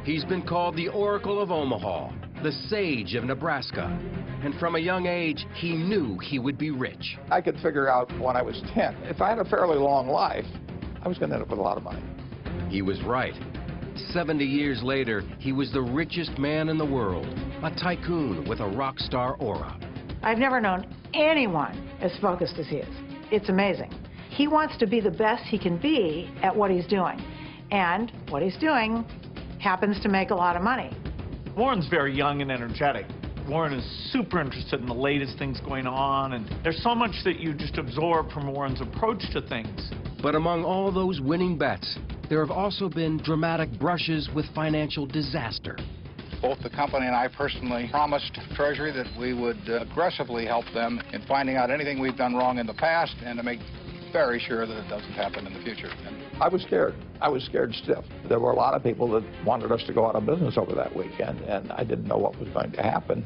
He's been called the Oracle of Omaha, the Sage of Nebraska, and from a young age, he knew he would be rich. I could figure out when I was 10, if I had a fairly long life, I was going to end up with a lot of money. He was right. 70 years later, he was the richest man in the world, a tycoon with a rock star aura. I've never known anyone as focused as he is. It's amazing. He wants to be the best he can be at what he's doing. And what he's doing happens to make a lot of money. Warren's very young and energetic. Warren is super interested in the latest things going on, and there's so much that you just absorb from Warren's approach to things. But among all those winning bets, there have also been dramatic brushes with financial disaster. Both the company and I personally promised Treasury that we would aggressively help them in finding out anything we've done wrong in the past and to make very sure that it doesn't happen in the future. I was scared. I was scared stiff. There were a lot of people that wanted us to go out of business over that weekend, and I didn't know what was going to happen.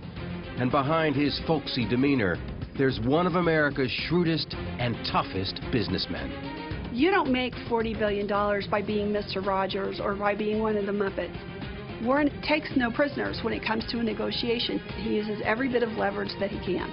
And behind his folksy demeanor, there's one of America's shrewdest and toughest businessmen. You don't make $40 billion by being Mr. Rogers or by being one of the Muppets. Warren takes no prisoners when it comes to a negotiation. He uses every bit of leverage that he can.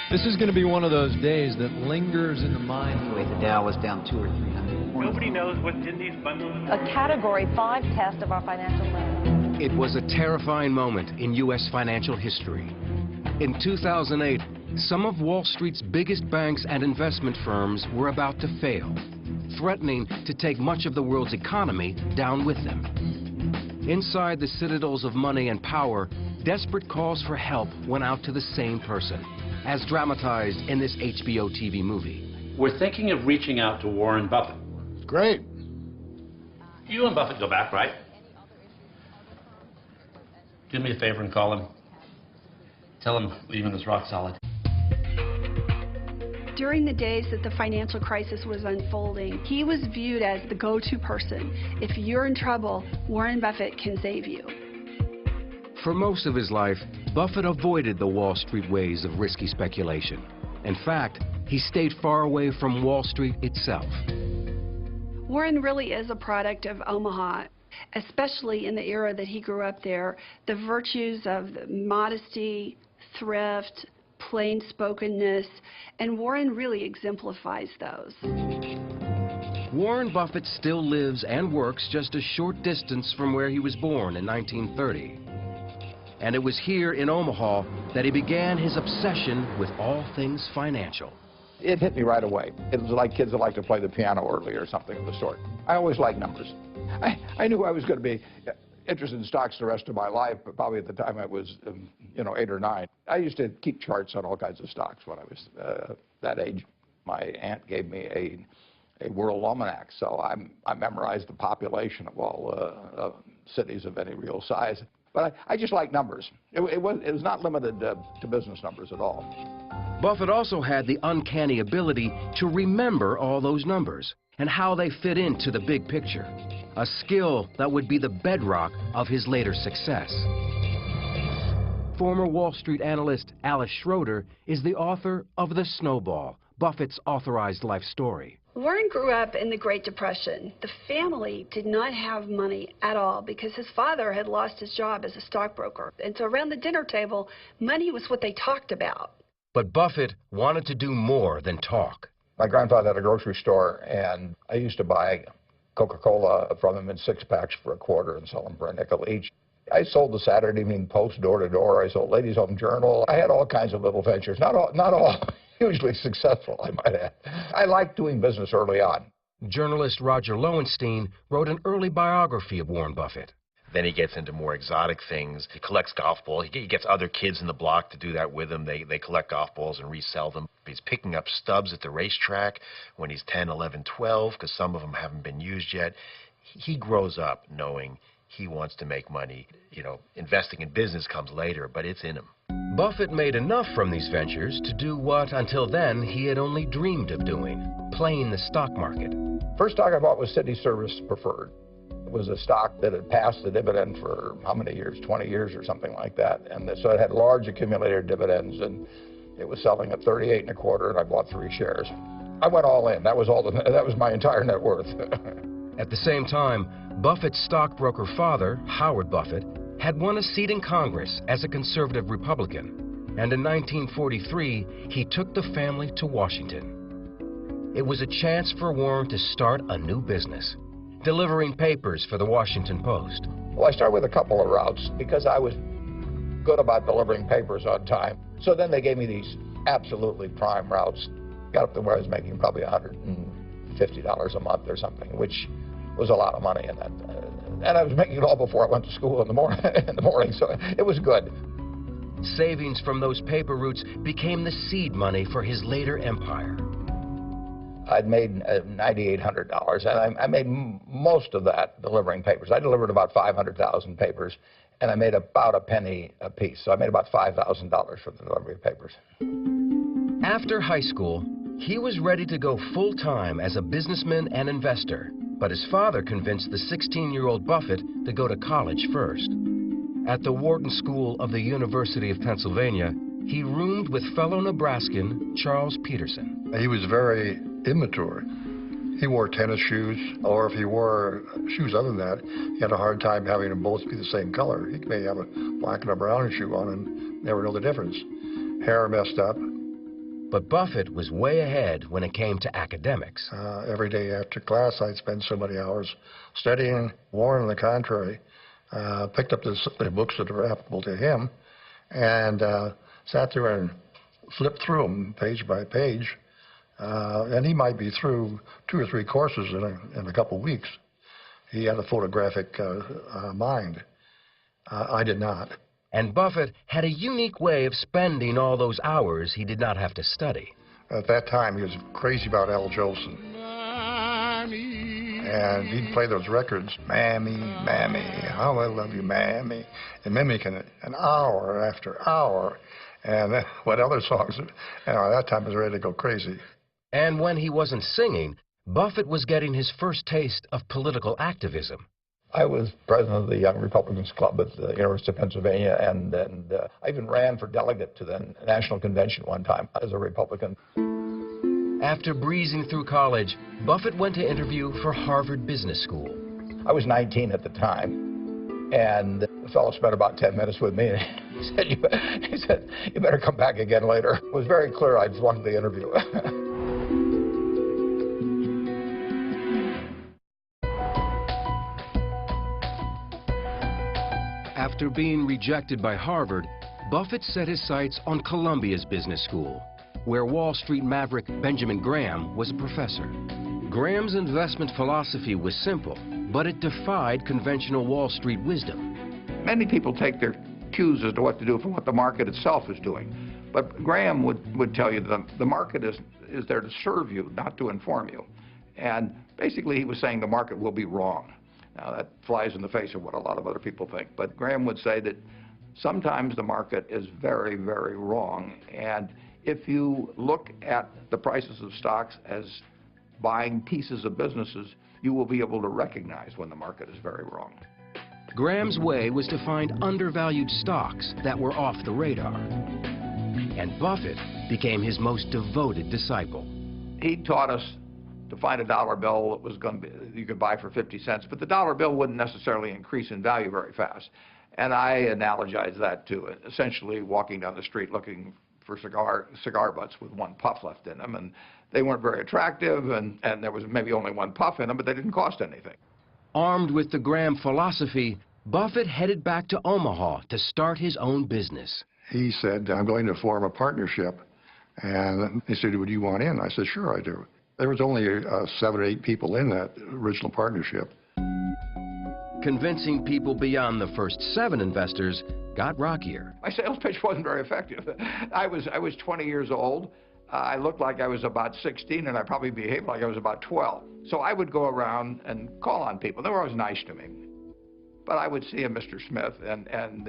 This is going to be one of those days that lingers in the mind. The Dow was down 200 or 300. Nobody knows what's in these bundles. A Category 5 test of our financial life. It was a terrifying moment in U.S. financial history. In 2008, some of Wall Street's biggest banks and investment firms were about to fail, threatening to take much of the world's economy down with them. Inside the citadels of money and power, desperate calls for help went out to the same person, as dramatized in this HBO TV movie. We're thinking of reaching out to Warren Buffett. Great. You and Buffett go back, right? Do me a favor and call him. Tell him leaving us rock solid. During the days that the financial crisis was unfolding, he was viewed as the go-to person. If you're in trouble, Warren Buffett can save you. For most of his life, Buffett avoided the Wall Street ways of risky speculation. In fact, he stayed far away from Wall Street itself. Warren really is a product of Omaha, especially in the era that he grew up there. The virtues of modesty, thrift, plain-spokenness, and Warren really exemplifies those. Warren Buffett still lives and works just a short distance from where he was born in 1930. And it was here in Omaha that he began his obsession with all things financial. It hit me right away. It was like kids that like to play the piano early or something of the sort. I always liked numbers. I knew I was going to be interested in stocks the rest of my life, but probably at the time I was, 8 or 9. I used to keep charts on all kinds of stocks when I was that age. My aunt gave me a world almanac, so I memorized the population of all cities of any real size. But I just like numbers. It was not limited to business numbers at all. Buffett also had the uncanny ability to remember all those numbers and how they fit into the big picture, a skill that would be the bedrock of his later success. Former Wall Street analyst Alice Schroeder is the author of The Snowball, Buffett's authorized life story. Warren grew up in the Great Depression. The family did not have money at all because his father had lost his job as a stockbroker. And so around the dinner table, money was what they talked about. But Buffett wanted to do more than talk. My grandfather had a grocery store, and I used to buy Coca-Cola from him in 6-packs for a quarter and sell them for a nickel each. I sold the Saturday Evening Post door to door. I sold Ladies' Home Journal. I had all kinds of little ventures, not all hugely successful, I might add. I liked doing business early on. Journalist Roger Lowenstein wrote an early biography of Warren Buffett. Then he gets into more exotic things. He collects golf balls. He gets other kids in the block to do that with him. They collect golf balls and resell them. He's picking up stubs at the racetrack when he's 10, 11, 12, because some of them haven't been used yet. He grows up knowing he wants to make money. Investing in business comes later, but it's in him. Buffett made enough from these ventures to do what, until then, he had only dreamed of doing, playing the stock market. First stock I bought was City Service Preferred. It was a stock that had passed the dividend for how many years? 20 years or something like that. And so it had large accumulated dividends, and it was selling at 38 1/4, and I bought 3 shares. I went all in. That was my entire net worth. At the same time, Buffett's stockbroker father, Howard Buffett, had won a seat in Congress as a conservative Republican, and in 1943, he took the family to Washington. It was a chance for Warren to start a new business, delivering papers for the Washington Post. Well, I started with a couple of routes because I was good about delivering papers on time. So then they gave me these absolutely prime routes. Got up to where I was making probably $150 a month or something, which was a lot of money. And I was making it all before I went to school in the morning, so it was good. Savings from those paper routes became the seed money for his later empire. I'd made $9,800, and I made most of that delivering papers. I delivered about 500,000 papers, and I made about a penny a piece. So I made about $5,000 for the delivery of papers. After high school, he was ready to go full-time as a businessman and investor, but his father convinced the 16-year-old Buffett to go to college first. At the Wharton School of the University of Pennsylvania, he roomed with fellow Nebraskan Charles Peterson. He was very immature. He wore tennis shoes, or if he wore shoes other than that, he had a hard time having them both be the same color. He may have a black and a brown shoe on and never know the difference. Hair messed up. But Buffett was way ahead when it came to academics. Every day after class, I'd spend so many hours studying. Warren, on the contrary, picked up the books that were applicable to him and sat there and flipped through them page by page. And he might be through 2 or 3 courses in a couple of weeks. He had a photographic mind. I did not. And Buffett had a unique way of spending all those hours he did not have to study. At that time, he was crazy about Al Jolson. And he'd play those records, Mammy, Mammy, how I love you, Mammy, and mimicking it an hour after hour. And what other songs, at that time I was ready to go crazy. And when he wasn't singing, Buffett was getting his first taste of political activism. I was president of the Young Republicans Club at the University of Pennsylvania, and I even ran for delegate to the National Convention one time as a Republican. After breezing through college, Buffett went to interview for Harvard Business School. I was 19 at the time, and the fellow spent about 10 minutes with me, and he said, you better come back again later. It was very clear I'd flunked the interview. After being rejected by Harvard, Buffett set his sights on Columbia's business school, where Wall Street maverick Benjamin Graham was a professor. Graham's investment philosophy was simple, but it defied conventional Wall Street wisdom. Many people take their cues as to what to do from what the market itself is doing. But Graham would tell you that the market is there to serve you, not to inform you. And basically he was saying the market will be wrong. Now that flies in the face of what a lot of other people think. But Graham would say that sometimes the market is very, very wrong. And if you look at the prices of stocks as buying pieces of businesses, you will be able to recognize when the market is very wrong. Graham's way was to find undervalued stocks that were off the radar. And Buffett became his most devoted disciple. He taught us to find a dollar bill that was going to be, you could buy for 50 cents, but the dollar bill wouldn't necessarily increase in value very fast. And I analogize that to essentially walking down the street looking for cigar butts with one puff left in them, and they weren't very attractive, and there was maybe only one puff in them, but they didn't cost anything. Armed with the Graham philosophy, Buffett headed back to Omaha to start his own business. He said, I'm going to form a partnership. And he said, would you want in? I said, sure I do. There was only 7 or 8 people in that original partnership. Convincing people beyond the first 7 investors got rockier. My sales pitch wasn't very effective. I was 20 years old. I looked like I was about 16, and I probably behaved like I was about 12. So I would go around and call on people. They were always nice to me. But I would see a Mr. Smith, and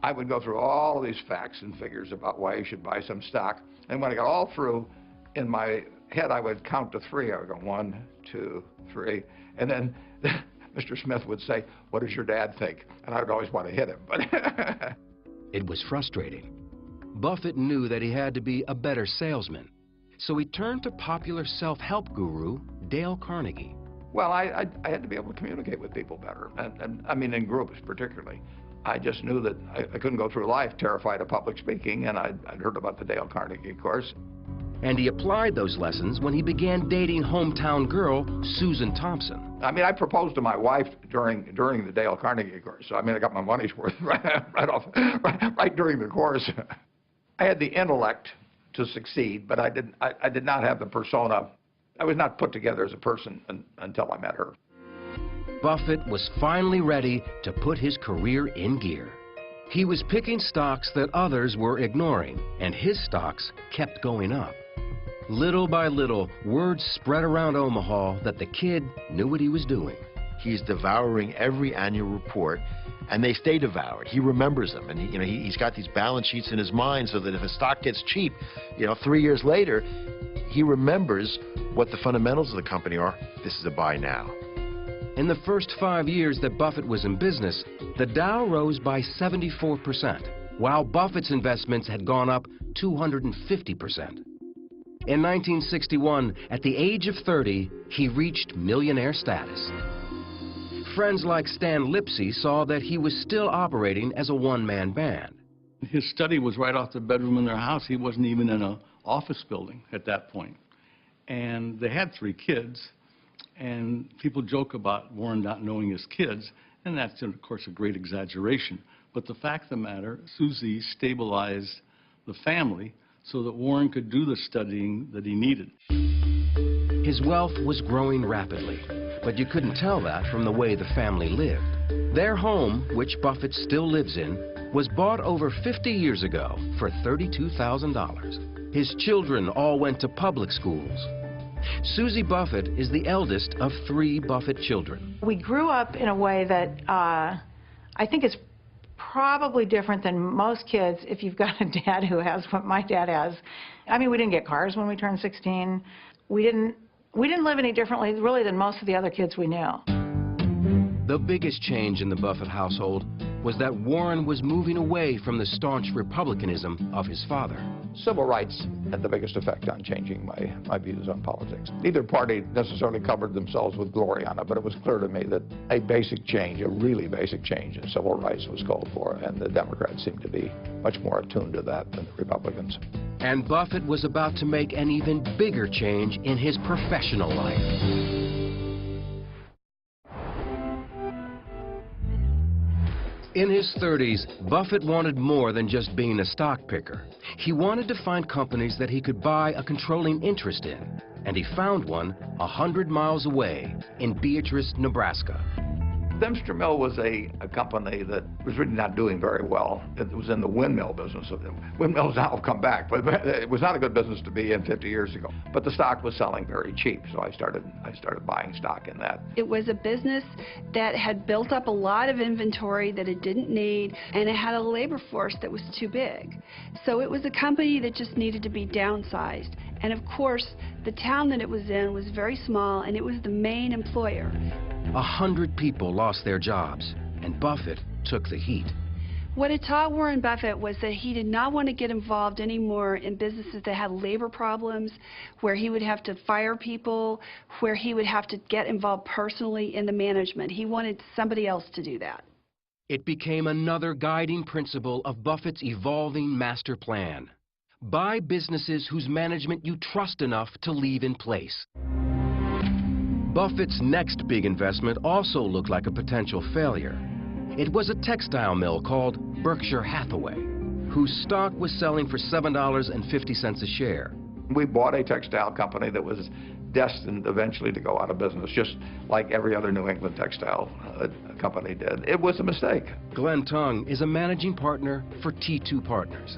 I would go through all of these facts and figures about why you should buy some stock. And when I got all through, in my head, I would count to 3. I would go 1, 2, 3. And then Mr. Smith would say, "What does your dad think?" And I would always want to hit him. But It was frustrating. Buffett knew that he had to be a better salesman, so he turned to popular self-help guru Dale Carnegie. well, I had to be able to communicate with people better, and I mean in groups particularly. I just knew that I couldn't go through life terrified of public speaking, and I'd heard about the Dale Carnegie course. And he applied those lessons when he began dating hometown girl Susan Thompson. I mean, I proposed to my wife during the Dale Carnegie course. So I mean, I got my money's worth right during the course. I had the intellect to succeed, but I did not have the persona. I was not put together as a person until I met her. Buffett was finally ready to put his career in gear. He was picking stocks that others were ignoring, and his stocks kept going up. Little by little, word spread around Omaha that the kid knew what he was doing. He's devouring every annual report, and they stay devoured. He remembers them, and he's got these balance sheets in his mind so that if a stock gets cheap, 3 years later, he remembers what the fundamentals of the company are. This is a buy now. In the first 5 years that Buffett was in business, the Dow rose by 74%, while Buffett's investments had gone up 250%. In 1961, at the age of 30, he reached millionaire status. Friends like Stan Lipsey saw that he was still operating as a one-man band. His study was right off the bedroom in their house. He wasn't even in an office building at that point. And they had 3 kids. And people joke about Warren not knowing his kids, and that's, of course, a great exaggeration. But the fact of the matter, Susie stabilized the family so that Warren could do the studying that he needed. His wealth was growing rapidly, but you couldn't tell that from the way the family lived. Their home, which Buffett still lives in, was bought over 50 years ago for $32,000. His children all went to public schools. Susie Buffett is the eldest of 3 Buffett children. We grew up in a way that I think is probably different than most kids if you've got a dad who has what my dad has. I mean, we didn't get cars when we turned 16. We didn't live any differently, really, than most of the other kids we knew. The biggest change in the Buffett household was that Warren was moving away from the staunch republicanism of his father. Civil rights had the biggest effect on changing my views on politics. Neither party necessarily covered themselves with glory on it, but it was clear to me that a basic change, a really basic change in civil rights was called for, and the Democrats seemed to be much more attuned to that than the Republicans. And Buffett was about to make an even bigger change in his professional life. In his 30s, Buffett wanted more than just being a stock picker. He wanted to find companies that he could buy a controlling interest in, and he found one 100 miles away in Beatrice, Nebraska. Dempster Mill was a company that was really not doing very well. It was in the windmill business. Windmills now have come back, but it was not a good business to be in 50 years ago. But the stock was selling very cheap, so I started buying stock in that. It was a business that had built up a lot of inventory that it didn't need, and it had a labor force that was too big. So it was a company that just needed to be downsized. And of course, the town that it was in was very small, and it was the main employer. 100 people lost their jobs, and Buffett took the heat. What it taught Warren Buffett was that he did not want to get involved anymore in businesses that had labor problems, where he would have to fire people, where he would have to get involved personally in the management. He wanted somebody else to do that. It became another guiding principle of Buffett's evolving master plan. Buy businesses whose management you trust enough to leave in place. Buffett's next big investment also looked like a potential failure. It was a textile mill called Berkshire Hathaway, whose stock was selling for $7.50 a share. We bought a textile company that was destined eventually to go out of business, just like every other New England textile company did. It was a mistake. Glenn Tung is a managing partner for T2 Partners.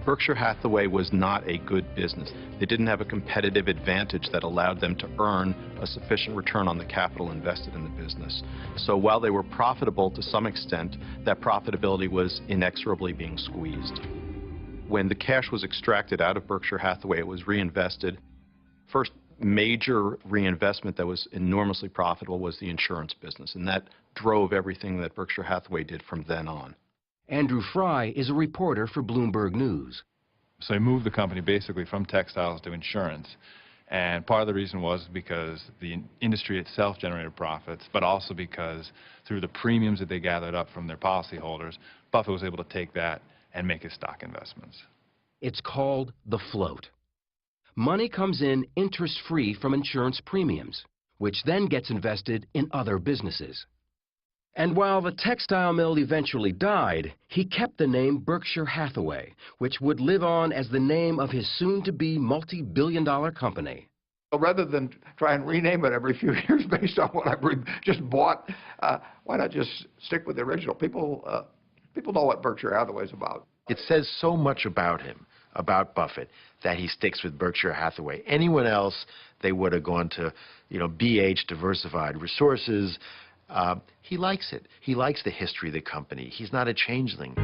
Berkshire Hathaway was not a good business. They didn't have a competitive advantage that allowed them to earn a sufficient return on the capital invested in the business. So while they were profitable to some extent, that profitability was inexorably being squeezed. When the cash was extracted out of Berkshire Hathaway, it was reinvested. First, major reinvestment that was enormously profitable was the insurance business, and that drove everything that Berkshire Hathaway did from then on. Andrew Fry is a reporter for Bloomberg News. So he moved the company basically from textiles to insurance. And part of the reason was because the industry itself generated profits, but also because through the premiums that they gathered up from their policyholders, Buffett was able to take that and make his stock investments. It's called the float. Money comes in interest-free from insurance premiums, which then gets invested in other businesses. And while the textile mill eventually died, he kept the name Berkshire Hathaway, which would live on as the name of his soon-to-be multi-billion-dollar company. Rather than try and rename it every few years based on what I've just bought, why not just stick with the original? People know what Berkshire Hathaway is about. It says so much about him, about Buffett, that he sticks with Berkshire Hathaway. Anyone else, they would have gone to, BH, Diversified Resources. He likes it. He likes the history of the company. He's not a changeling.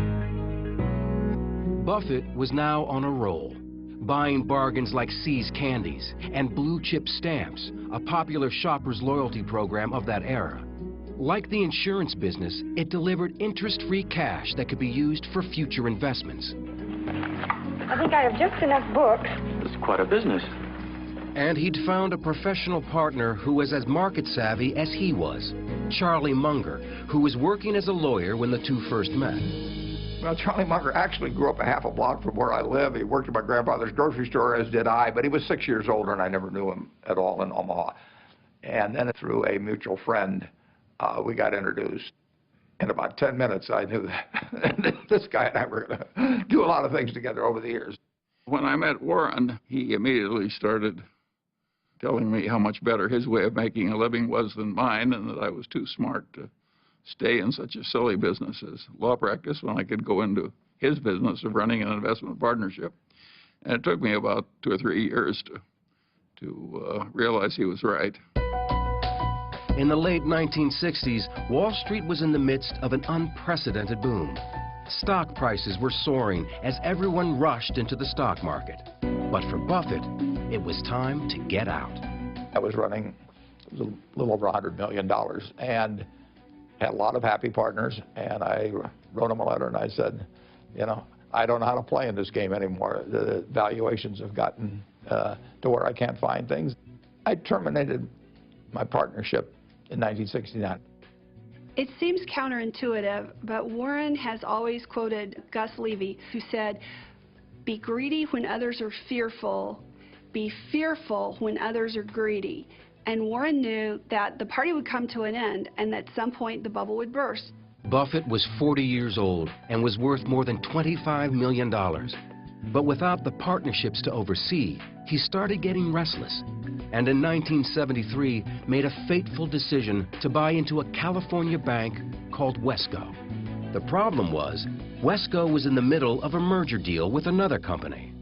Buffett was now on a roll, buying bargains like See's Candies and Blue Chip Stamps, a popular shopper's loyalty program of that era. Like the insurance business, it delivered interest-free cash that could be used for future investments. I think I have just enough books. It's quite a business. And he'd found a professional partner who was as market-savvy as he was, Charlie Munger, who was working as a lawyer when the two first met. Well, Charlie Munger actually grew up a half a block from where I live. He worked at my grandfather's grocery store, as did I, but he was 6 years older, and I never knew him at all in Omaha. And then through a mutual friend, we got introduced. In about 10 minutes, I knew that this guy and I were going to do a lot of things together over the years. When I met Warren, he immediately started telling me how much better his way of making a living was than mine, and that I was too smart to stay in such a silly business as law practice when I could go into his business of running an investment partnership. And it took me about 2 or 3 years to realize he was right. In the late 1960s, Wall Street was in the midst of an unprecedented boom. Stock prices were soaring as everyone rushed into the stock market. But for Buffett, it was time to get out. I was running a little over $100 million and had a lot of happy partners. And I wrote them a letter and I said, I don't know how to play in this game anymore. The valuations have gotten to where I can't find things. I terminated my partnership in 1969. It seems counterintuitive, but Warren has always quoted Gus Levy, who said, "Be greedy when others are fearful, be fearful when others are greedy." And Warren knew that the party would come to an end and at some point the bubble would burst. Buffett was 40 years old and was worth more than $25 million. But without the partnerships to oversee, he started getting restless, and in 1973 made a fateful decision to buy into a California bank called Wesco. The problem was, Wesco was in the middle of a merger deal with another company.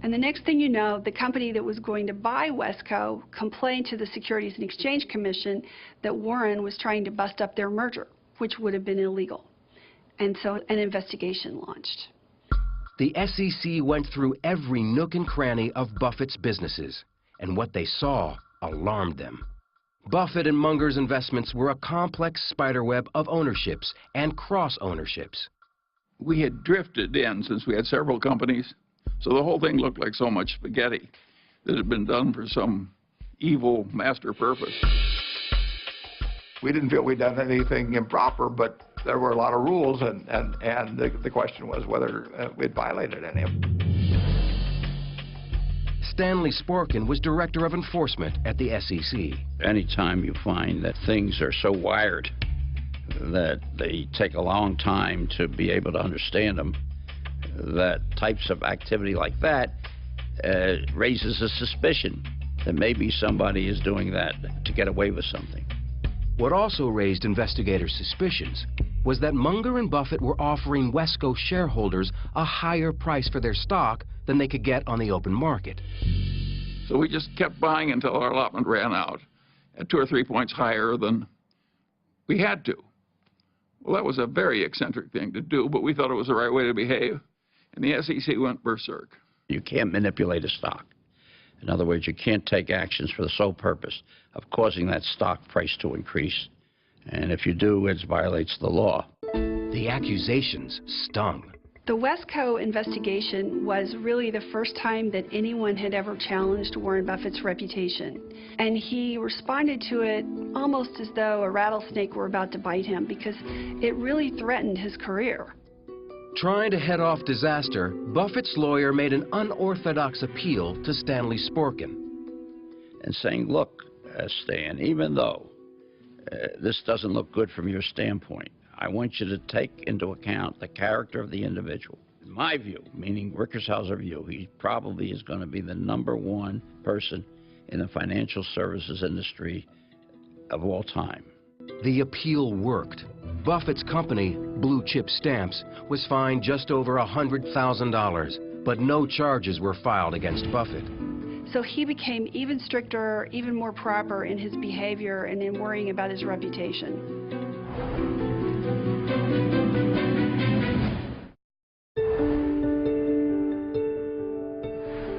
And the next thing you know, the company that was going to buy Wesco complained to the Securities and Exchange Commission that Warren was trying to bust up their merger, which would have been illegal. And so an investigation launched. The SEC went through every nook and cranny of Buffett's businesses, and what they saw alarmed them. Buffett and Munger's investments were a complex spiderweb of ownerships and cross-ownerships. We had drifted in since we had several companies, so the whole thing looked like so much spaghetti that had been done for some evil master purpose. We didn't feel we'd done anything improper, but there were a lot of rules, and the question was whether we'd violated any of them. Stanley Sporkin was director of enforcement at the SEC. Anytime you find that things are so wired that they take a long time to be able to understand them, that types of activity like that raises a suspicion that maybe somebody is doing that to get away with something. What also raised investigators' suspicions was that Munger and Buffett were offering Wesco shareholders a higher price for their stock than they could get on the open market. So we just kept buying until our allotment ran out at 2 or 3 points higher than we had to. Well, that was a very eccentric thing to do, but we thought it was the right way to behave. And the SEC went berserk. You can't manipulate a stock. In other words, you can't take actions for the sole purpose of causing that stock price to increase. And if you do, it violates the law. The accusations stung. The Wesco investigation was really the first time that anyone had ever challenged Warren Buffett's reputation. And he responded to it almost as though a rattlesnake were about to bite him, because it really threatened his career. Trying to head off disaster, Buffett's lawyer made an unorthodox appeal to Stanley Sporkin. And saying, look, Stan, even though this doesn't look good from your standpoint, I want you to take into account the character of the individual. In my view, meaning Rickershauser view, he probably is going to be the #1 person in the financial services industry of all time. The appeal worked. Buffett's company, Blue Chip Stamps, was fined just over $100,000, but no charges were filed against Buffett. So he became even stricter, even more proper in his behavior and in worrying about his reputation.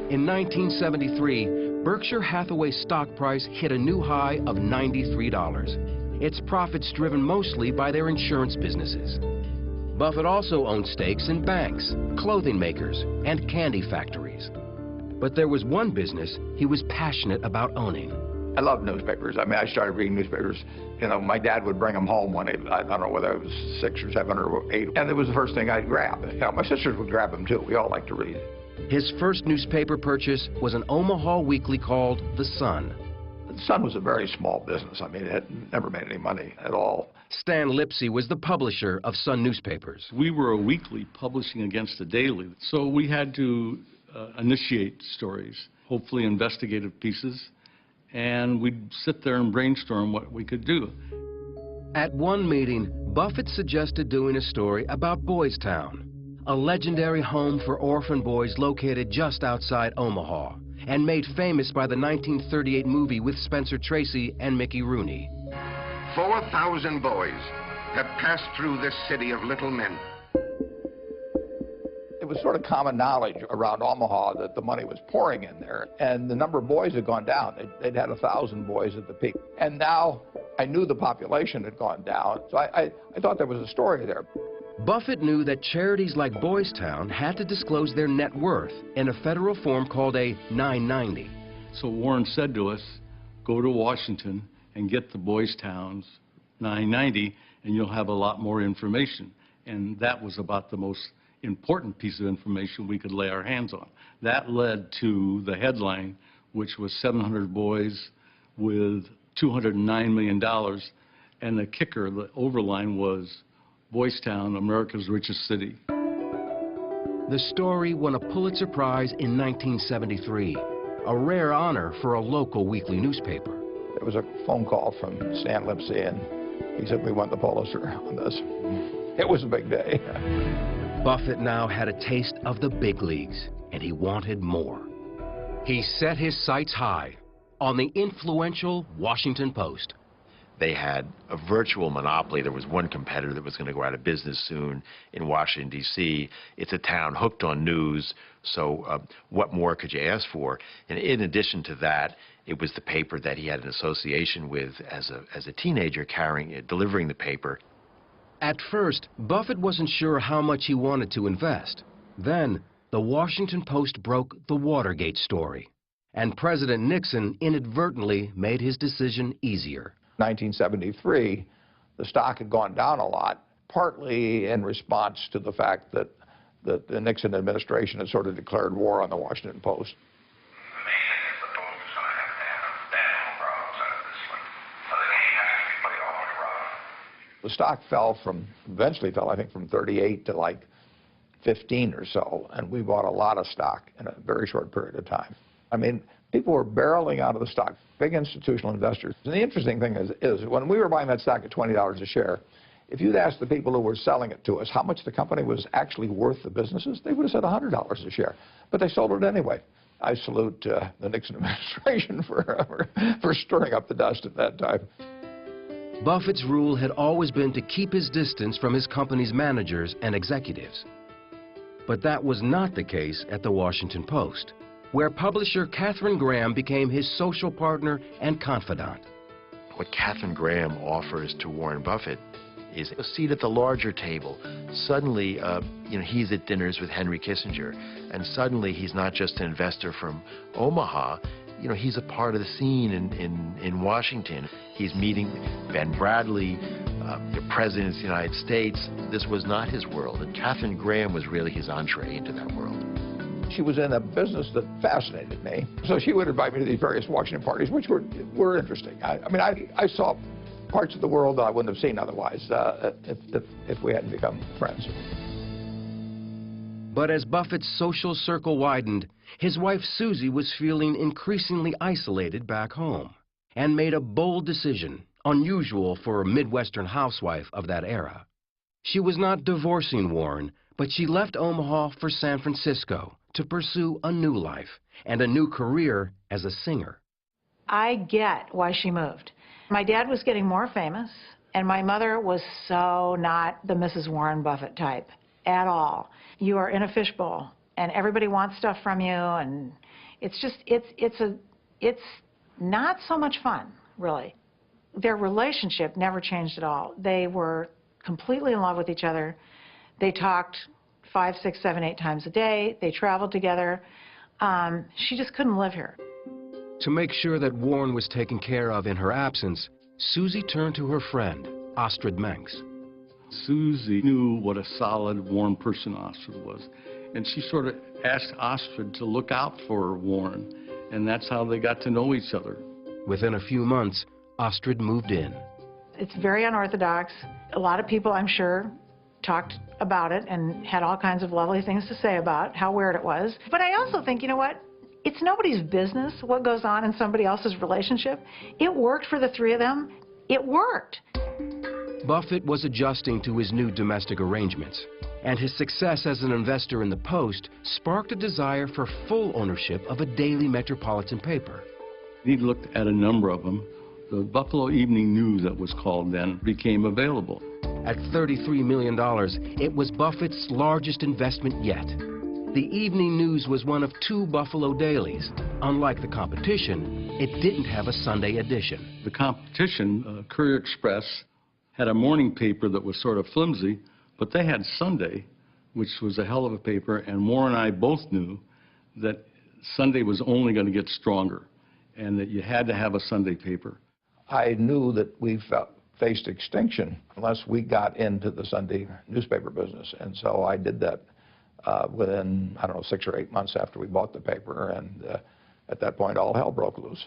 In 1973, Berkshire Hathaway's stock price hit a new high of $93. Its profits driven mostly by their insurance businesses. Buffett also owned stakes in banks, clothing makers, and candy factories. But there was one business he was passionate about owning. I love newspapers. I mean, I started reading newspapers. You know, my dad would bring them home when I don't know whether I was 6 or 7 or 8, and it was the first thing I'd grab. You know, my sisters would grab them too. We all like to read. His first newspaper purchase was an Omaha weekly called The Sun. The Sun was a very small business. I mean, it had never made any money at all. Stan Lipsey was the publisher of Sun newspapers. We were a weekly publishing against a daily, so we had to initiate stories, hopefully investigative pieces, and we'd sit there and brainstorm what we could do. At one meeting, Buffett suggested doing a story about Boys Town, a legendary home for orphan boys located just outside Omaha, and made famous by the 1938 movie with Spencer Tracy and Mickey Rooney. 4,000 boys have passed through this city of little men. It was sort of common knowledge around Omaha that the money was pouring in there, and the number of boys had gone down. They'd had 1,000 boys at the peak. And now I knew the population had gone down, so I thought there was a story there. Buffett knew that charities like Boys Town had to disclose their net worth in a federal form called a 990. So Warren said to us, go to Washington and get the Boys Town's 990, and you'll have a lot more information. And that was about the most important piece of information we could lay our hands on. That led to the headline, which was 700 boys with $209 million, and the kicker, the overline was Boys Town, America's richest city. The story won a Pulitzer Prize in 1973, a rare honor for a local weekly newspaper. There was a phone call from Stan Lipsey, and he said, we won the Pulitzer on this. It was a big day. Buffett now had a taste of the big leagues, and he wanted more. He set his sights high on the influential Washington Post. They had a virtual monopoly. There was one competitor that was going to go out of business soon in Washington, D.C. It's a town hooked on news, so what more could you ask for? And in addition to that, it was the paper that he had an association with as a teenager, delivering the paper. At first, Buffett wasn't sure how much he wanted to invest. Then, the Washington Post broke the Watergate story, and President Nixon inadvertently made his decision easier. 1973, the stock had gone down a lot, partly in response to the fact that the Nixon administration had sort of declared war on the Washington Post. The stock eventually fell, I think, from 38 to like 15 or so, and we bought a lot of stock in a very short period of time. I mean, people were barreling out of the stock, big institutional investors. And the interesting thing is when we were buying that stock at $20 a share, if you'd asked the people who were selling it to us how much the company was actually worth the businesses, they would have said $100 a share. But they sold it anyway. I salute the Nixon administration for stirring up the dust at that time. Buffett's rule had always been to keep his distance from his company's managers and executives. But that was not the case at the Washington Post. where publisher Katharine Graham became his social partner and confidant. What Katharine Graham offers to Warren Buffett is a seat at the larger table. Suddenly, he's at dinners with Henry Kissinger, and suddenly he's not just an investor from Omaha. He's a part of the scene in Washington. He's meeting Ben Bradley, the President of the United States. This was not his world, and Katharine Graham was really his entree into that world. She was in a business that fascinated me, so she would invite me to these various Washington parties, which were interesting. I saw parts of the world that I wouldn't have seen otherwise if we hadn't become friends. But as Buffett's social circle widened, his wife Susie was feeling increasingly isolated back home and made a bold decision, unusual for a Midwestern housewife of that era. She was not divorcing Warren, but she left Omaha for San Francisco to pursue a new life and a new career as a singer. I get why she moved. My dad was getting more famous, and my mother was so not the Mrs. Warren Buffett type at all. You are in a fishbowl, and everybody wants stuff from you, and it's just, it's not so much fun, really. Their relationship never changed at all. They were completely in love with each other. They talked 5, 6, 7, 8 times a day. They traveled together. She just couldn't live here. To make sure that Warren was taken care of in her absence, Susie turned to her friend, Astrid Menks. Susie knew what a solid, warm person Astrid was, and she sort of asked Astrid to look out for Warren, and that's how they got to know each other. Within a few months, Astrid moved in. It's very unorthodox. A lot of people, I'm sure, talked about it and had all kinds of lovely things to say about how weird it was. But I also think, you know what? It's nobody's business what goes on in somebody else's relationship. It worked for the three of them. It worked. Buffett was adjusting to his new domestic arrangements, and his success as an investor in the Post sparked a desire for full ownership of a daily metropolitan paper. He looked at a number of them. The Buffalo Evening News, that was called then, became available. At $33 million, it was Buffett's largest investment yet. The Evening News was one of 2 Buffalo dailies. Unlike the competition, it didn't have a Sunday edition. The competition, Courier Express, had a morning paper that was sort of flimsy, but they had Sunday, which was a hell of a paper, and Warren and I both knew that Sunday was only going to get stronger and that you had to have a Sunday paper. I knew that we faced extinction unless we got into the Sunday newspaper business, and so I did that within, I don't know, 6 or 8 months after we bought the paper, and at that point all hell broke loose.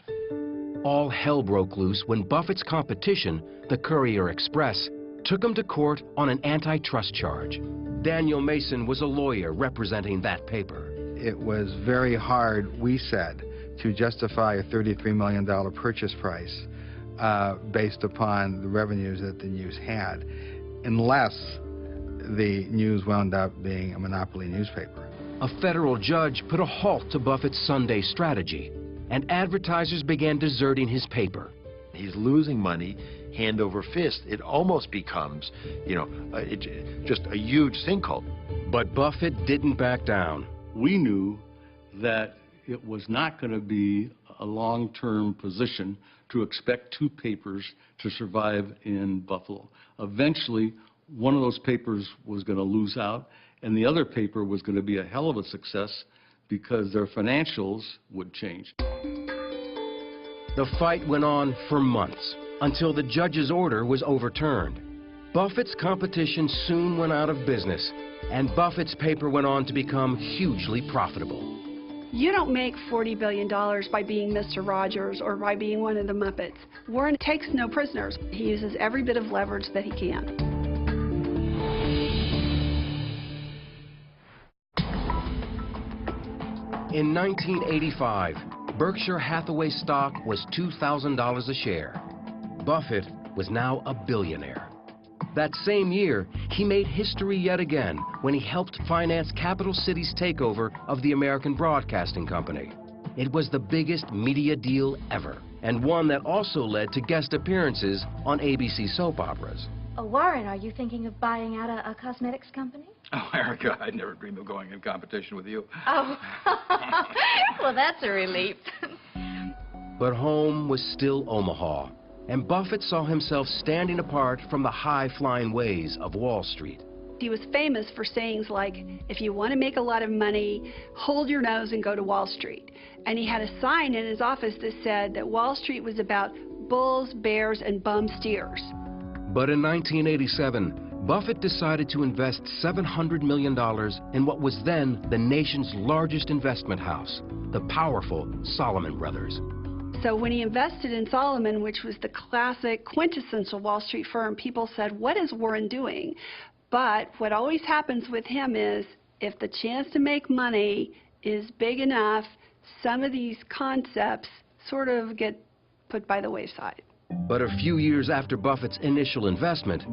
All hell broke loose when Buffett's competition, the Courier Express, took him to court on an antitrust charge. Daniel Mason was a lawyer representing that paper. It was very hard, we said, to justify a $33 million purchase price based upon the revenues that the News had, unless the News wound up being a monopoly newspaper. A federal judge put a halt to Buffett's Sunday strategy, and advertisers began deserting his paper. He's losing money hand over fist. It almost becomes, just a huge sinkhole. But Buffett didn't back down. We knew that it was not going to be a long-term position to expect 2 papers to survive in Buffalo. Eventually, one of those papers was going to lose out, and the other paper was going to be a hell of a success because their financials would change. The fight went on for months until the judge's order was overturned. Buffett's competition soon went out of business, and Buffett's paper went on to become hugely profitable. You don't make $40 billion by being Mr. Rogers or by being one of the Muppets. Warren takes no prisoners. He uses every bit of leverage that he can. In 1985, Berkshire Hathaway stock was $2,000 a share. Buffett was now a billionaire. That same year, he made history yet again when he helped finance Capital City's takeover of the American Broadcasting Company. It was the biggest media deal ever, and one that also led to guest appearances on ABC soap operas. Warren, are you thinking of buying out a cosmetics company? Oh, Erica, I'd never dream of going in competition with you. Oh, well, that's a relief. But home was still Omaha, and Buffett saw himself standing apart from the high-flying ways of Wall Street. He was famous for sayings like, if you want to make a lot of money, hold your nose and go to Wall Street. And he had a sign in his office that said that Wall Street was about bulls, bears, and bum steers. But in 1987, Buffett decided to invest $700 million in what was then the nation's largest investment house, the powerful Salomon Brothers. So when he invested in Salomon, which was the classic quintessential Wall Street firm, people said, what is Warren doing? But what always happens with him is if the chance to make money is big enough, some of these concepts sort of get put by the wayside. But a few years after Buffett's initial investment,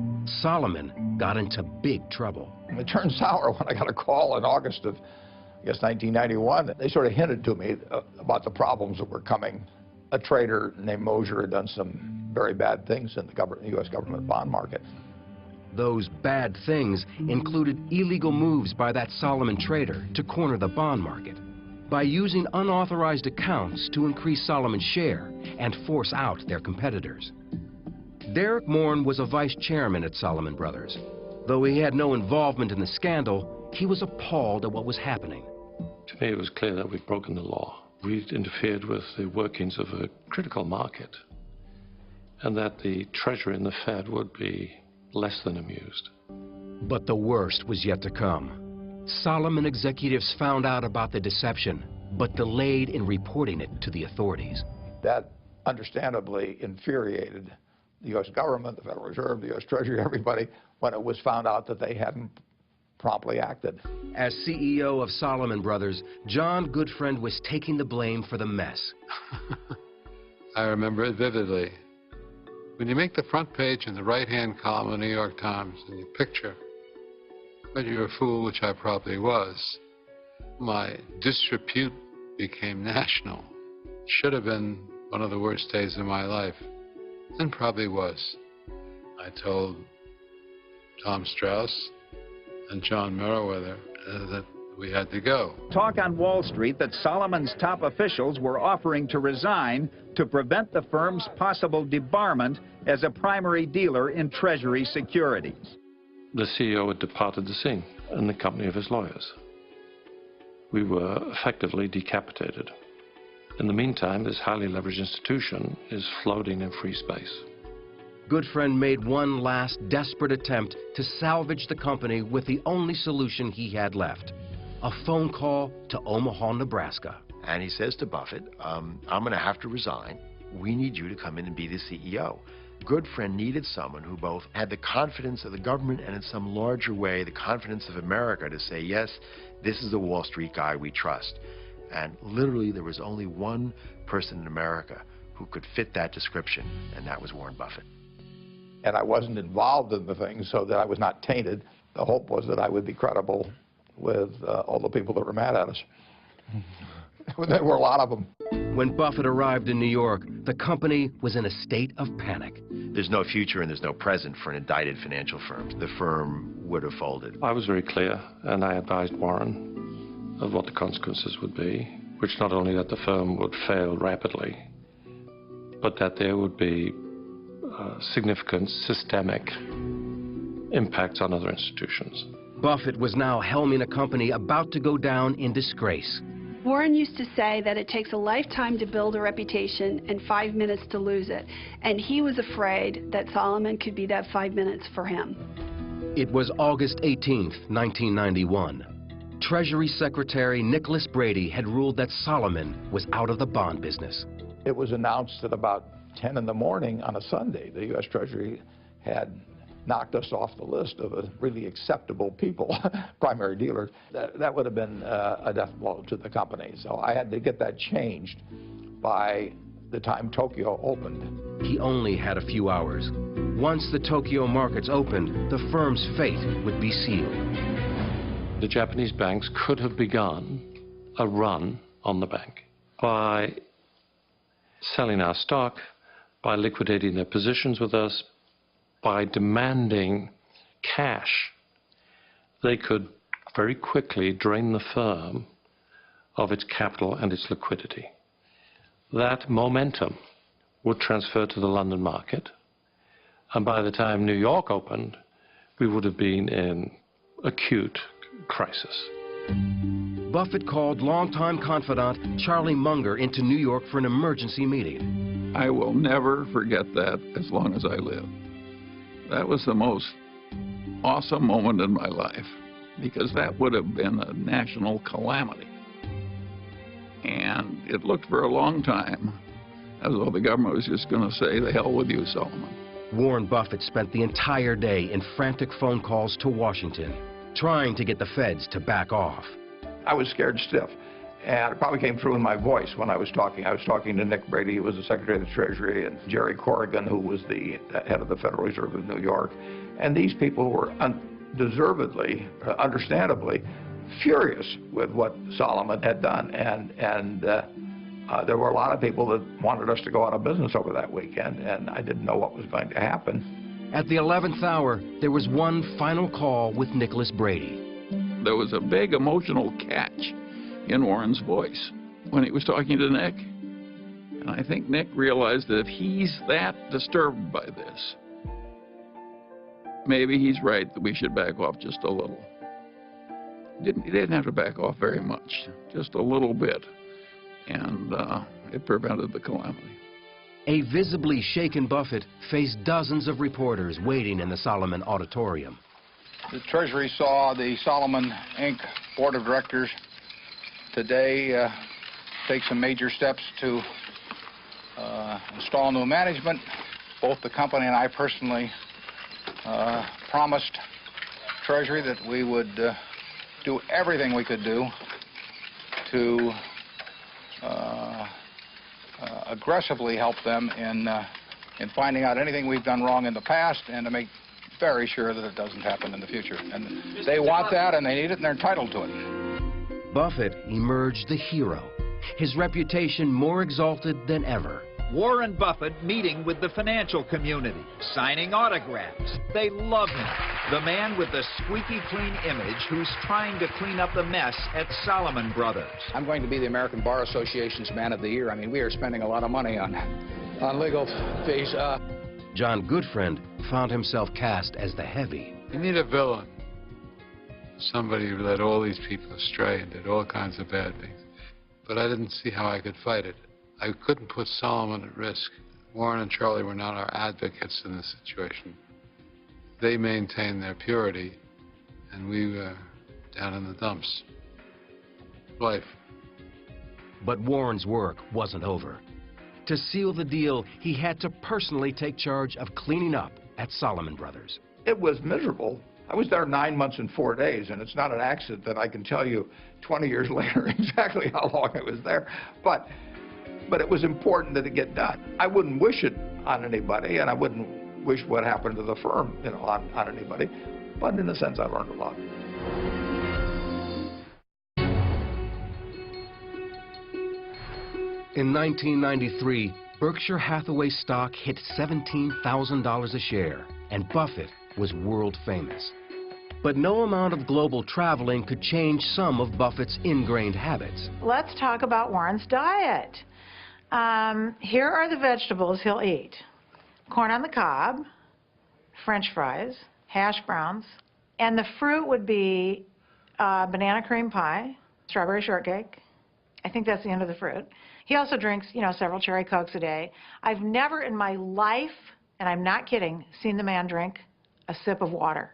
Salomon got into big trouble. It turned sour when I got a call in August of, I guess, 1991. They sort of hinted to me about the problems that were coming. A trader named Mosier had done some very bad things in the U.S. government bond market. Those bad things included illegal moves by that Salomon trader to corner the bond market by using unauthorized accounts to increase Salomon's share and force out their competitors. Derek Morn was a vice chairman at Salomon Brothers. Though he had no involvement in the scandal, he was appalled at what was happening. To me, it was clear that we'd broken the law. We'd interfered with the workings of a critical market, and that the Treasury and the Fed would be less than amused. But the worst was yet to come. Salomon executives found out about the deception, but delayed in reporting it to the authorities. That understandably infuriated the U.S. government, the Federal Reserve, the U.S. Treasury, everybody, when it was found out that they hadn't promptly acted. As CEO of Salomon Brothers, John Goodfriend was taking the blame for the mess. I remember it vividly. When you make the front page in the right-hand column of the New York Times and you picture, but you're a fool, which I probably was, my disrepute became national. Should have been one of the worst days of my life, and probably was. I told Tom Strauss and John Meriwether that we had to go. Talk on Wall Street that Salomon's top officials were offering to resign to prevent the firm's possible debarment as a primary dealer in Treasury securities. The CEO had departed the scene in the company of his lawyers. We were effectively decapitated. In the meantime, this highly leveraged institution is floating in free space. Goodfriend made one last desperate attempt to salvage the company with the only solution he had left, a phone call to Omaha, Nebraska. And he says to Buffett, I'm going to have to resign. We need you to come in and be the CEO. Goodfriend needed someone who both had the confidence of the government and in some larger way the confidence of America to say, yes, this is the Wall Street guy we trust. And literally there was only one person in America who could fit that description, and that was Warren Buffett. And I wasn't involved in the thing so that I was not tainted. The hope was that I would be credible with all the people that were mad at us. There were a lot of them. When Buffett arrived in New York, the company was in a state of panic. There's no future and there's no present for an indicted financial firm. The firm would have folded. I was very clear, and I advised Warren of what the consequences would be, which not only that the firm would fail rapidly, but that there would be significant systemic impacts on other institutions. Buffett was now helming a company about to go down in disgrace. Warren used to say that it takes a lifetime to build a reputation and 5 minutes to lose it. And he was afraid that Salomon could be that 5 minutes for him. It was August 18th, 1991. Treasury Secretary Nicholas Brady had ruled that Salomon was out of the bond business. It was announced at about 10 in the morning on a Sunday. The U.S. Treasury had knocked us off the list of really acceptable people, primary dealers. That would have been a death blow to the company. So I had to get that changed by the time Tokyo opened. He only had a few hours. Once the Tokyo markets opened, the firm's fate would be sealed. The Japanese banks could have begun a run on the bank by selling our stock, by liquidating their positions with us, by demanding cash they could very quickly drain the firm of its capital and its liquidity. That momentum would transfer to the London market, and by the time New York opened, we would have been in acute crisis. Buffett called longtime confidant Charlie Munger into New York for an emergency meeting. I will never forget that as long as I live. That was the most awesome moment in my life, because that would have been a national calamity. And it looked for a long time as though the government was just going to say, the hell with you, Solomon. Warren Buffett spent the entire day in frantic phone calls to Washington, trying to get the feds to back off. I was scared stiff, and it probably came through in my voice when I was talking. I was talking to Nick Brady, who was the Secretary of the Treasury, and Jerry Corrigan, who was the head of the Federal Reserve of New York. And these people were undeservedly, understandably, furious with what Solomon had done. And there were a lot of people that wanted us to go out of business over that weekend, and I didn't know what was going to happen. At the 11th hour, there was one final call with Nicholas Brady. There was a big emotional catch in Warren's voice when he was talking to Nick. And I think Nick realized that if he's that disturbed by this, maybe he's right that we should back off just a little. He didn't have to back off very much, just a little bit. And it prevented the calamity. A visibly shaken Buffett faced dozens of reporters waiting in the Solomon Auditorium. The Treasury saw the Solomon Inc. Board of Directors today take some major steps to install new management. Both the company and I personally promised Treasury that we would do everything we could do to aggressively help them in finding out anything we've done wrong in the past and to make very sure that it doesn't happen in the future. And they want that, and they need it, and they're entitled to it. Buffett emerged the hero, his reputation more exalted than ever. Warren Buffett meeting with the financial community, signing autographs. They love him. The man with the squeaky clean image who's trying to clean up the mess at Solomon Brothers. I'm going to be the American Bar Association's Man of the Year. I mean, we are spending a lot of money on legal fees. John Goodfriend found himself cast as the heavy. You need a villain. Somebody who led all these people astray and did all kinds of bad things. But I didn't see how I could fight it. I couldn't put Solomon at risk. Warren and Charlie were not our advocates in this situation. They maintained their purity, and we were down in the dumps. Life. But Warren's work wasn't over. To seal the deal, he had to personally take charge of cleaning up at Solomon Brothers. It was miserable. I was there 9 months and 4 days, and it's not an accident that I can tell you 20 years later exactly how long I was there. But it was important that it get done. I wouldn't wish it on anybody, and I wouldn't wish what happened to the firm, you know, on anybody. But in a sense, I learned a lot. In 1993, Berkshire Hathaway stock hit $17,000 a share, and Buffett was world famous. But no amount of global traveling could change some of Buffett's ingrained habits. Let's talk about Warren's diet. Here are the vegetables he'll eat. Corn on the cob, French fries, hash browns, and the fruit would be banana cream pie, strawberry shortcake. I think that's the end of the fruit. He also drinks, you know, several cherry Cokes a day. I've never in my life, and I'm not kidding, seen the man drink a sip of water,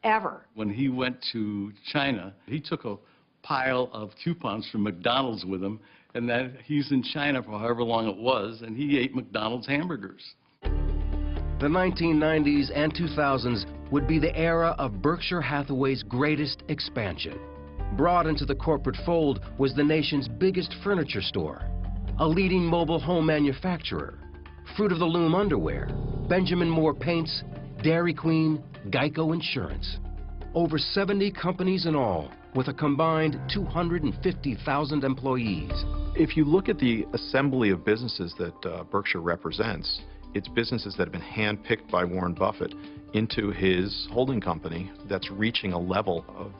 ever. When he went to China, he took a pile of coupons from McDonald's with him, and that he's in China for however long it was, and he ate McDonald's hamburgers. The 1990s and 2000s would be the era of Berkshire Hathaway's greatest expansion. Brought into the corporate fold was the nation's biggest furniture store, a leading mobile home manufacturer, Fruit of the Loom underwear, Benjamin Moore paints, Dairy Queen, Geico Insurance. Over 70 companies in all, with a combined 250,000 employees. If you look at the assembly of businesses that Berkshire represents, It's businesses that have been handpicked by Warren Buffett into his holding company that's reaching a level of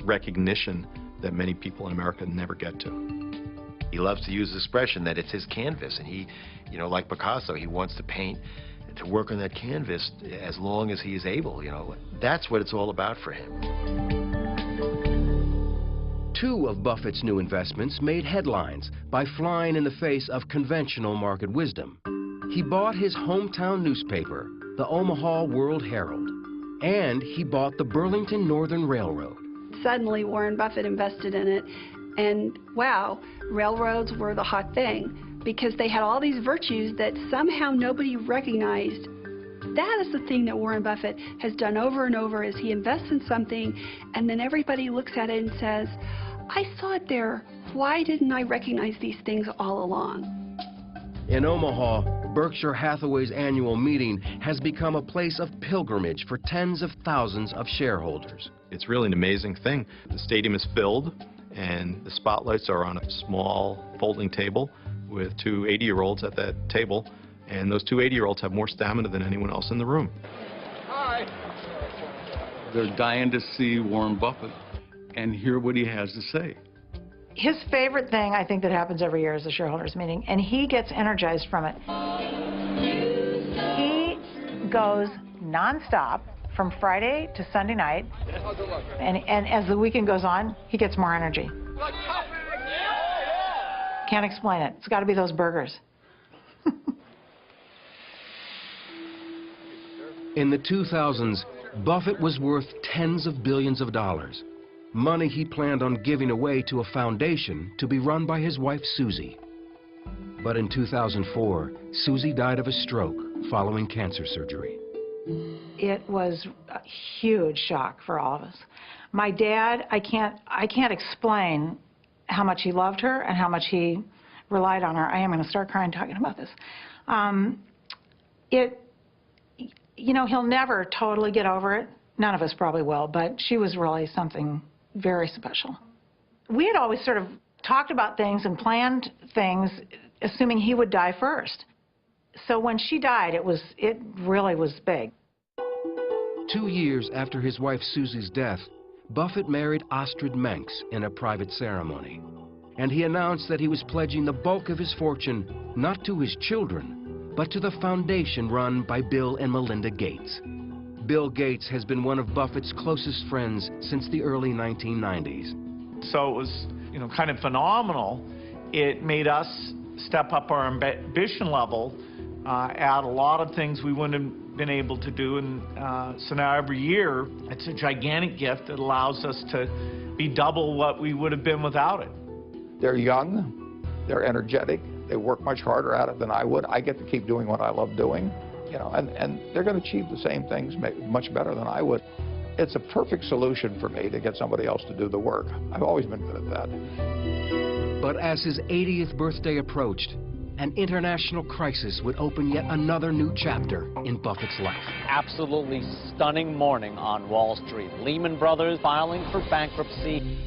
recognition that many people in America never get to. He loves to use the expression that it's his canvas, and he, you know, like Picasso, he wants to paint, to work on that canvas as long as he is able, you know. That's what it's all about for him. Two of Buffett's new investments made headlines by flying in the face of conventional market wisdom. He bought his hometown newspaper, the Omaha World Herald, and he bought the Burlington Northern Railroad. Suddenly, Warren Buffett invested in it, and wow, railroads were the hot thing because they had all these virtues that somehow nobody recognized. That is the thing that Warren Buffett has done over and over, is he invests in something and then everybody looks at it and says, I saw it there. Why didn't I recognize these things all along? In Omaha, Berkshire Hathaway's annual meeting has become a place of pilgrimage for tens of thousands of shareholders. It's really an amazing thing. The stadium is filled, and the spotlights are on a small folding table with two 80-year-olds at that table, and those two 80-year-olds have more stamina than anyone else in the room. Hi. They're dying to see Warren Buffett and hear what he has to say. His favorite thing, I think, that happens every year is the shareholders meeting, and he gets energized from it. He goes nonstop from Friday to Sunday night, and as the weekend goes on, he gets more energy. Can't explain it. It's got to be those burgers. In the 2000s, Buffett was worth tens of billions of dollars. Money he planned on giving away to a foundation to be run by his wife, Susie. But in 2004, Susie died of a stroke following cancer surgery. It was a huge shock for all of us. My dad, I can't explain how much he loved her and how much he relied on her. I am going to start crying talking about this. You know, he'll never totally get over it. None of us probably will, but she was really something very special. We had always sort of talked about things and planned things assuming he would die first. So when she died, it really was big. 2 years after his wife Susie's death, Buffett married Astrid Menks in a private ceremony. And he announced that he was pledging the bulk of his fortune not to his children, but to the foundation run by Bill and Melinda Gates. Bill Gates has been one of Buffett's closest friends since the early 1990s. So it was, you know, kind of phenomenal. It made us step up our ambition level, add a lot of things we wouldn't have been able to do. And so now every year, it's a gigantic gift that allows us to be double what we would have been without it. They're young, they're energetic, they work much harder at it than I would. I get to keep doing what I love doing. You know, and they're going to achieve the same things much better than I would. It's a perfect solution for me to get somebody else to do the work. I've always been good at that. But as his 80th birthday approached, an international crisis would open yet another new chapter in Buffett's life. Absolutely stunning morning on Wall Street. Lehman Brothers filing for bankruptcy.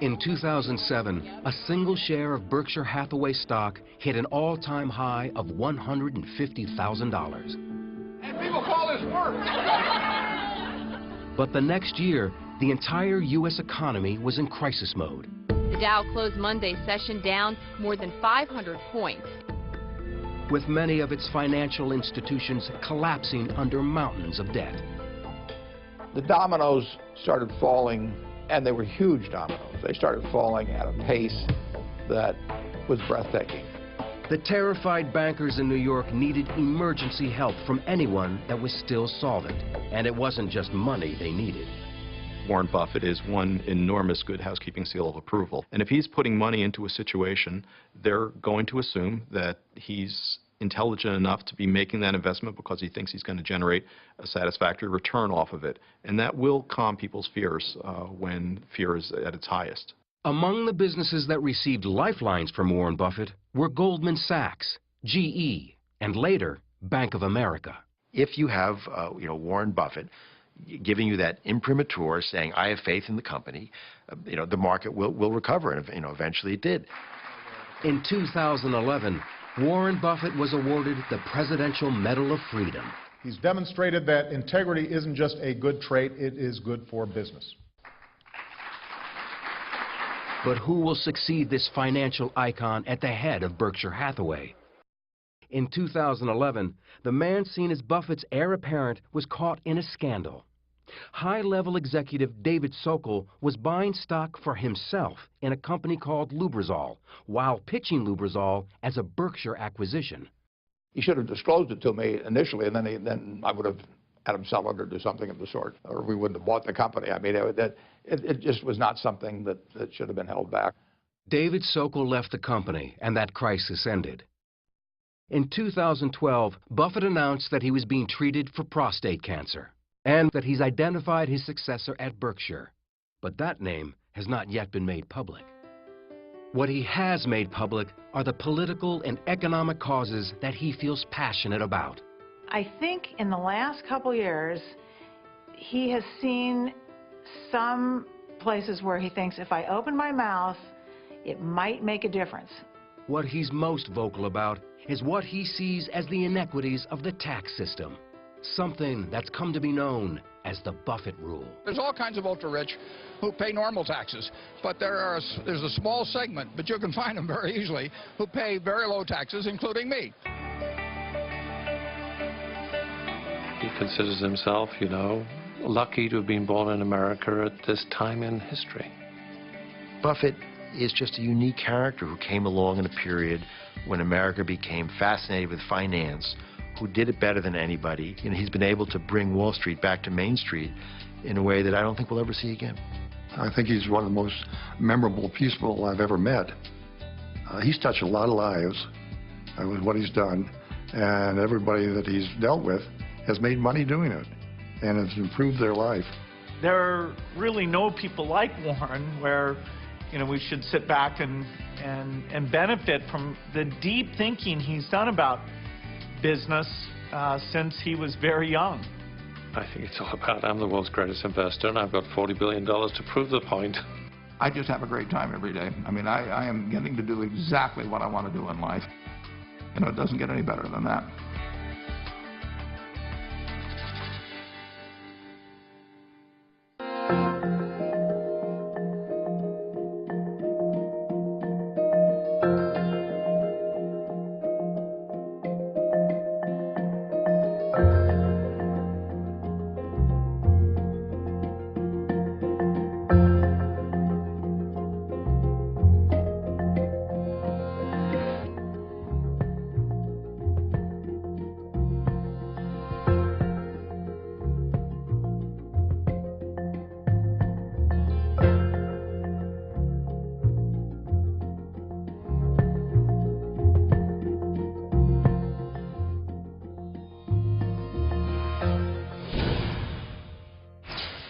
In 2007, a single share of Berkshire Hathaway stock hit an all-time high of $150,000. And people call this work. But the next year, the entire U.S. economy was in crisis mode. The Dow closed Monday's session down more than 500 points, with many of its financial institutions collapsing under mountains of debt. The dominoes started falling, and they were huge dominoes. They started falling at a pace that was breathtaking. The terrified bankers in New York needed emergency help from anyone that was still solvent. And it wasn't just money they needed. Warren Buffett is one enormous good housekeeping seal of approval. And if he's putting money into a situation, they're going to assume that he's intelligent enough to be making that investment because he thinks he's going to generate a satisfactory return off of it. And that will calm people's fears when fear is at its highest. Among the businesses that received lifelines from Warren Buffett were Goldman Sachs, GE, and later, Bank of America. If you have, Warren Buffett giving you that imprimatur saying, I have faith in the company, the market will recover, and, eventually it did. In 2011, Warren Buffett was awarded the Presidential Medal of Freedom. He's demonstrated that integrity isn't just a good trait, it is good for business. But who will succeed this financial icon at the head of Berkshire Hathaway? In 2011, the man seen as Buffett's heir apparent was caught in a scandal. High-level executive David Sokol was buying stock for himself in a company called Lubrizol, while pitching Lubrizol as a Berkshire acquisition. He should have disclosed it to me initially, and then I would have had him sell it or do something of the sort, or we wouldn't have bought the company. I mean, it just was not something that should have been held back. David Sokol left the company, and that crisis ended. In 2012, Buffett announced that he was being treated for prostate cancer, and that he's identified his successor at Berkshire. But that name has not yet been made public. What he has made public are the political and economic causes that he feels passionate about. I think in the last couple years, he has seen some places where he thinks if I open my mouth, it might make a difference. What he's most vocal about is what he sees as the inequities of the tax system, something that's come to be known as the Buffett rule. There's all kinds of ultra-rich who pay normal taxes, but there's a small segment, but you can find them very easily, who pay very low taxes, including me. He considers himself, you know, lucky to have been born in America at this time in history. Buffett is just a unique character who came along in a period when America became fascinated with finance, who did it better than anybody. You know, he's been able to bring Wall Street back to Main Street in a way that I don't think we'll ever see again. I think he's one of the most memorable people I've ever met. He's touched a lot of lives with what he's done, and everybody that he's dealt with has made money doing it, and it's improved their life. There are really no people like Warren where, you know, we should sit back and benefit from the deep thinking he's done about business since he was very young. I think it's all about, I'm the world's greatest investor, and I've got $40 billion to prove the point. I just have a great time every day. I mean, I am getting to do exactly what I want to do in life. You know, it doesn't get any better than that.